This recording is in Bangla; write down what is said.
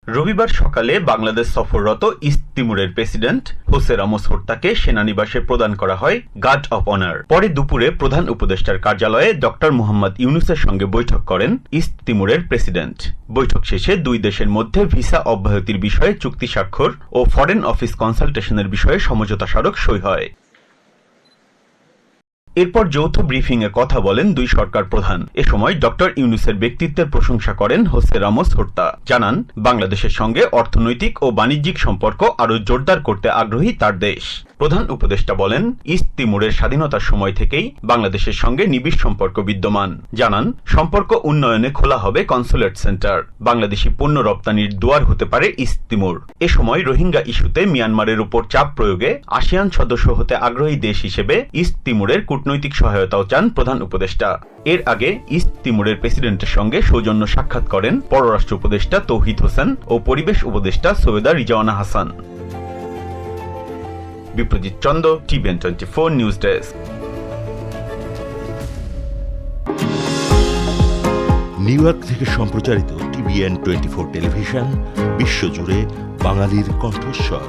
রবিবার সকালে বাংলাদেশ সফররত ইস্ট তিমুরের প্রেসিডেন্ট হোসে রামোস হোর্তাকে সেনানিবাসে প্রদান করা হয় গার্ড অব অনার। পরে দুপুরে প্রধান উপদেষ্টার কার্যালয়ে ডক্টর মোহাম্মদ ইউনুসের সঙ্গে বৈঠক করেন ইস্ট তিমুরের প্রেসিডেন্ট। বৈঠক শেষে দুই দেশের মধ্যে ভিসা অব্যাহতির বিষয়ে চুক্তি স্বাক্ষর ও ফরেন অফিস কনসালটেশনের বিষয়ে সমঝোতা স্মারক সই হয়। এরপর যৌথ ব্রিফিংয়ে কথা বলেন দুই সরকার প্রধান। এ সময় ডক্টর ইউনুসের ব্যক্তিত্বের প্রশংসা করেন হোসে রামোস হোর্তা। জানান, বাংলাদেশের সঙ্গে অর্থনৈতিক ও বাণিজ্যিক সম্পর্ক আরও জোরদার করতে আগ্রহী তার দেশ। প্রধান উপদেষ্টা বলেন, ইস্ট তিমুরের স্বাধীনতার সময় থেকেই বাংলাদেশের সঙ্গে নিবিড় সম্পর্ক বিদ্যমান। জানান, সম্পর্ক উন্নয়নে খোলা হবে কনসুলেট সেন্টার। বাংলাদেশি পণ্য রপ্তানির দুয়ার হতে পারে ইস্ট তিমুর। এ সময় রোহিঙ্গা ইস্যুতে মিয়ানমারের উপর চাপ প্রয়োগে আসিয়ান সদস্য হতে আগ্রহী দেশ হিসেবে ইস্ট তিমুরের কূটনৈতিক সহায়তাও চান প্রধান উপদেষ্টা। এর আগে ইস্ট তিমুরের প্রেসিডেন্টের সঙ্গে সৌজন্য সাক্ষাৎ করেন পররাষ্ট্র উপদেষ্টা তৌহিদ হোসেন ও পরিবেশ উপদেষ্টা Syeda Rizwana Hasan. Biprajit Chanda, TVN24 news desk. New York থেকে সম্প্রচারিত TVN24 টেলিভিশন বিশ্বজুড়ে বাঙালির কণ্ঠস্বর।